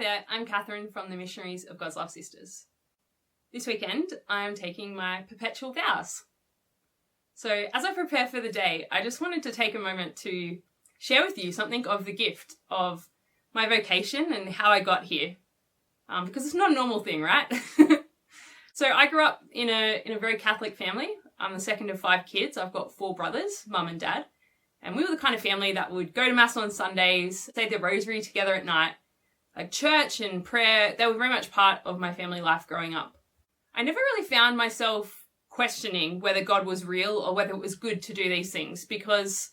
there, I'm Kathryn from the Missionaries of God's Love Sisters. This weekend, I am taking my Perpetual Vows. So as I prepare for the day, I just wanted to take a moment to share with you something of the gift of my vocation and how I got here. Because it's not a normal thing, right? So I grew up in a very Catholic family. I'm the second of 5 kids. I've got 4 brothers, mum and dad. And we were the kind of family that would go to mass on Sundays, say the rosary together at night. Like church and prayer, they were very much part of my family life growing up. I never really found myself questioning whether God was real or whether it was good to do these things, because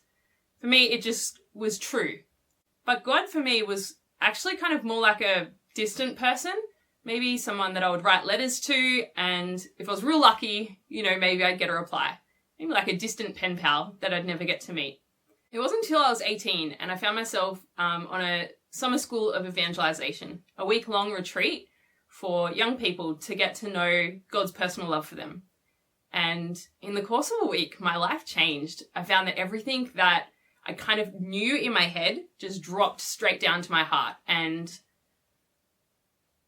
for me, it just was true. But God for me was actually kind of more like a distant person, maybe someone that I would write letters to, and if I was real lucky, maybe I'd get a reply. Maybe like a distant pen pal that I'd never get to meet. It wasn't until I was 18 and I found myself on a summer school of evangelization, a week-long retreat for young people to get to know God's personal love for them. And in the course of a week, my life changed. I found that everything that I kind of knew in my head just dropped straight down to my heart, and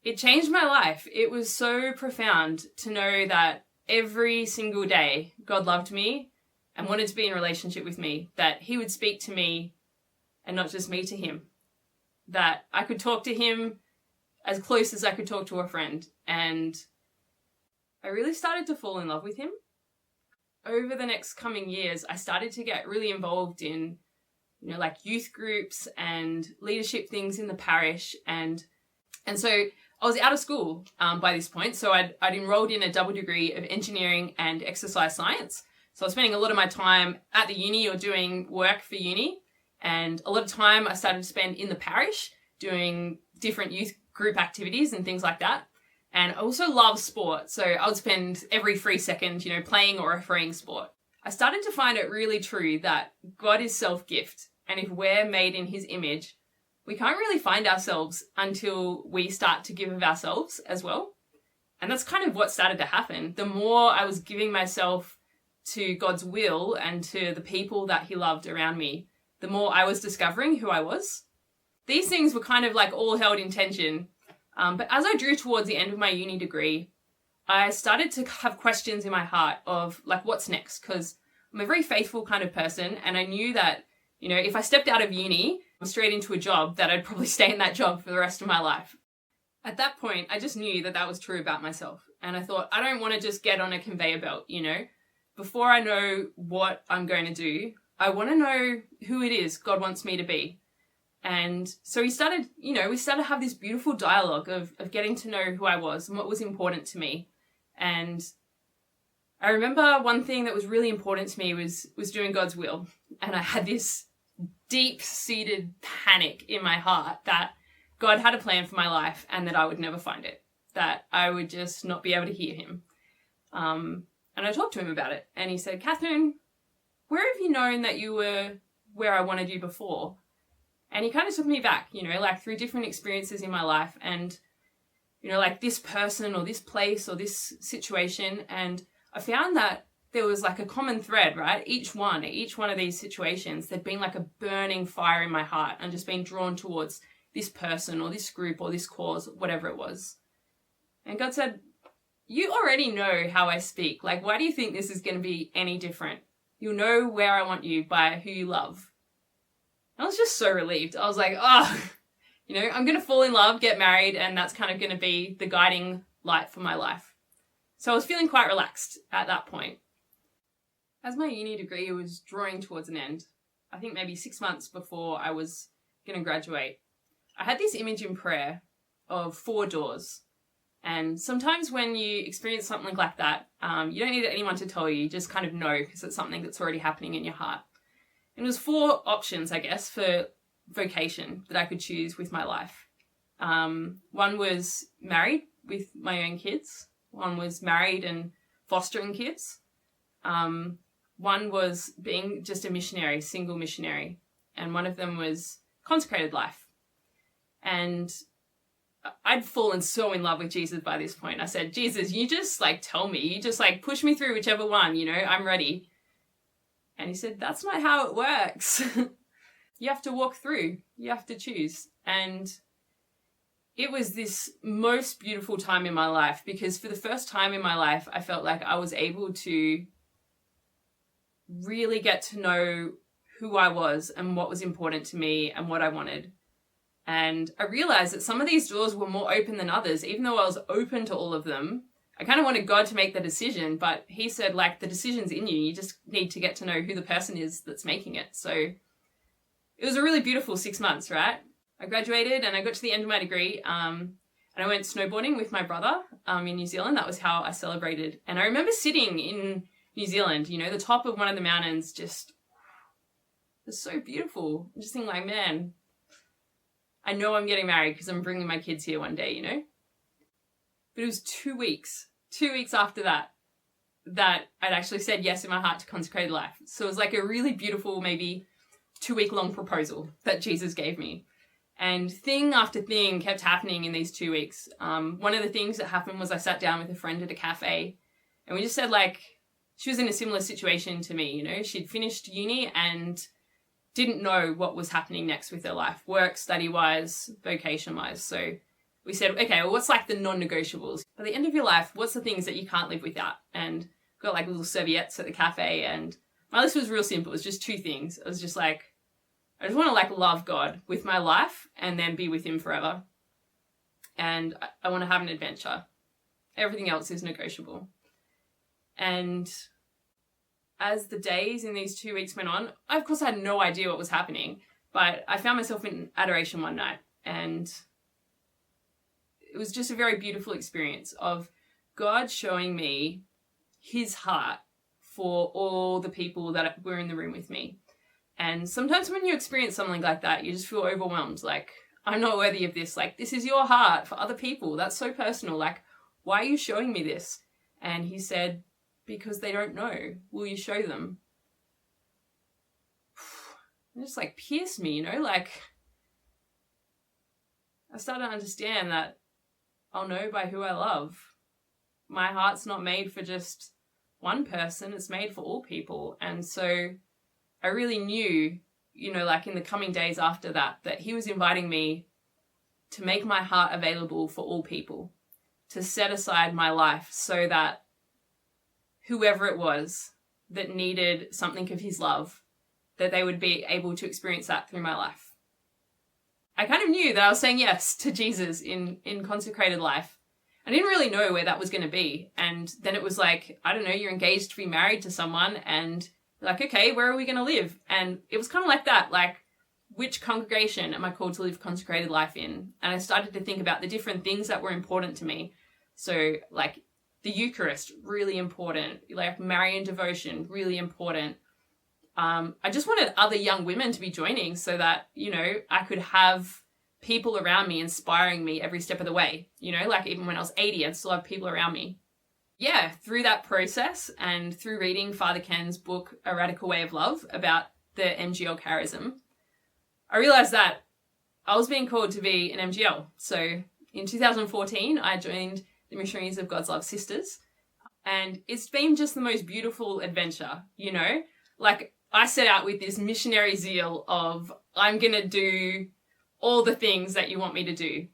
it changed my life. It was so profound to know that every single day God loved me and wanted to be in a relationship with me, that he would speak to me and not just me to him, that I could talk to him as close as I could talk to a friend. And I really started to fall in love with him. Over the next coming years, I started to get really involved in, like youth groups and leadership things in the parish. And so I was out of school by this point. So I'd enrolled in a double degree of engineering and exercise science. So I was spending a lot of my time at the uni or doing work for uni. And a lot of time I started to spend in the parish doing different youth group activities and things like that. And I also love sport. So I would spend every free second, playing or refereeing sport. I started to find it really true that God is self-gift. And if we're made in his image, we can't really find ourselves until we start to give of ourselves as well. And that's kind of what started to happen. The more I was giving myself to God's will and to the people that he loved around me, the more I was discovering who I was. These things were kind of like all held in tension. But as I drew towards the end of my uni degree, I started to have questions in my heart of like, what's next? Because I'm a very faithful kind of person. And I knew that, if I stepped out of uni straight into a job, that I'd probably stay in that job for the rest of my life. At that point, I just knew that that was true about myself. And I thought, I don't want to just get on a conveyor belt, Before I know what I'm going to do, I want to know who it is God wants me to be. And so we started to have this beautiful dialogue of getting to know who I was and what was important to me. And I remember one thing that was really important to me was doing God's will. And I had this deep-seated panic in my heart that God had a plan for my life and that I would never find it, that I would just not be able to hear him. And I talked to him about it, and he said, Kathryn, where have you known that you were where I wanted you before? And he kind of took me back, like through different experiences in my life and, like this person or this place or this situation. And I found that there was like a common thread, right? Each one of these situations, there'd been like a burning fire in my heart and just been drawn towards this person or this group or this cause, whatever it was. And God said, you already know how I speak. Like, why do you think this is going to be any different? You'll know where I want you by who you love. I was just so relieved. I was like, I'm going to fall in love, get married, and that's kind of going to be the guiding light for my life. So I was feeling quite relaxed at that point. As my uni degree was drawing towards an end, I think maybe 6 months before I was going to graduate, I had this image in prayer of 4 doors. And sometimes when you experience something like that, you don't need anyone to tell you. You just kind of know because it's something that's already happening in your heart. And it was 4 options, I guess, for vocation that I could choose with my life. One was married with my own kids. One was married and fostering kids. One was being just a missionary, single missionary. And one of them was consecrated life. And I'd fallen so in love with Jesus by this point. I said, Jesus, you just tell me, you just push me through whichever one, I'm ready. And he said, that's not how it works. You have to walk through, you have to choose. And it was this most beautiful time in my life, because for the first time in my life, I felt like I was able to really get to know who I was and what was important to me and what I wanted. And I realized that some of these doors were more open than others. Even though I was open to all of them, I kind of wanted God to make the decision, but he said, like, the decision's in you. You just need to get to know who the person is that's making it. So it was a really beautiful 6 months, right? I graduated and I got to the end of my degree, and I went snowboarding with my brother in New Zealand. That was how I celebrated. And I remember sitting in New Zealand, you know, the top of one of the mountains, just, it was so beautiful. Just thinking like, man, I know I'm getting married because I'm bringing my kids here one day, you know? But it was 2 weeks after that I'd actually said yes in my heart to consecrated life. So it was like a really beautiful, maybe 2-week long proposal that Jesus gave me. And thing after thing kept happening in these 2 weeks. One of the things that happened was I sat down with a friend at a cafe, and we just said, like, she was in a similar situation to me, you know? She'd finished uni and didn't know what was happening next with her life, work, study-wise, vocation-wise. So we said, okay, well, what's like the non-negotiables? By the end of your life, what's the things that you can't live without? And got like little serviettes at the cafe, and my list was real simple. It was just 2 things. It was just like, I just want to like love God with my life and then be with him forever. And I want to have an adventure. Everything else is negotiable. And as the days in these 2 weeks went on, I of course had no idea what was happening, but I found myself in adoration one night, and it was just a very beautiful experience of God showing me his heart for all the people that were in the room with me. And sometimes when you experience something like that, you just feel overwhelmed. Like, I'm not worthy of this. Like, this is your heart for other people. That's so personal. Like, why are you showing me this? And he said, because they don't know. Will you show them? It just like pierced me, you know? Like, I started to understand that I'll know by who I love. My heart's not made for just one person. It's made for all people. And so I really knew, you know, like in the coming days after that, that he was inviting me to make my heart available for all people, to set aside my life so that whoever it was that needed something of his love, that they would be able to experience that through my life. I kind of knew that I was saying yes to Jesus in consecrated life. I didn't really know where that was going to be. And then it was like, I don't know, you're engaged to be married to someone, and like, okay, where are we going to live? And it was kind of like that, like, which congregation am I called to live consecrated life in? And I started to think about the different things that were important to me. So like the Eucharist, really important. Like Marian devotion, really important. I just wanted other young women to be joining so that, you know, I could have people around me inspiring me every step of the way. You know, like even when I was 80, I'd still have people around me. Yeah, through that process and through reading Father Ken's book, A Radical Way of Love, about the MGL charism, I realized that I was being called to be an MGL. So in 2014, I joined the Missionaries of God's Love Sisters. And it's been just the most beautiful adventure, you know? Like, I set out with this missionary zeal of, I'm going to do all the things that you want me to do.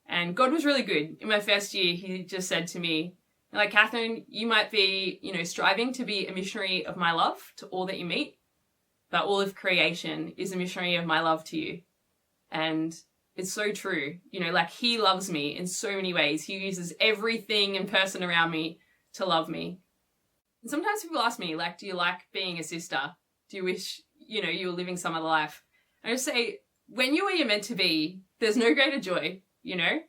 And God was really good. In my first year, he just said to me, like, Kathryn, you might be, you know, striving to be a missionary of my love to all that you meet, but all of creation is a missionary of my love to you. And it's so true. You know, like, he loves me in so many ways. He uses everything and person around me to love me. And sometimes people ask me, like, do you like being a sister? Do you wish, you know, you were living some other life? I just say, when you're where you're meant to be, there's no greater joy, you know?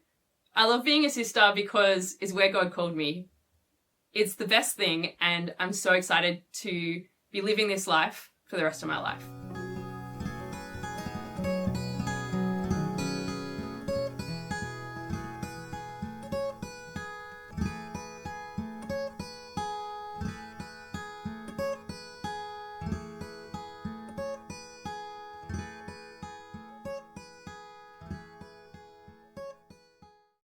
I love being a sister because it's where God called me. It's the best thing, and I'm so excited to be living this life for the rest of my life.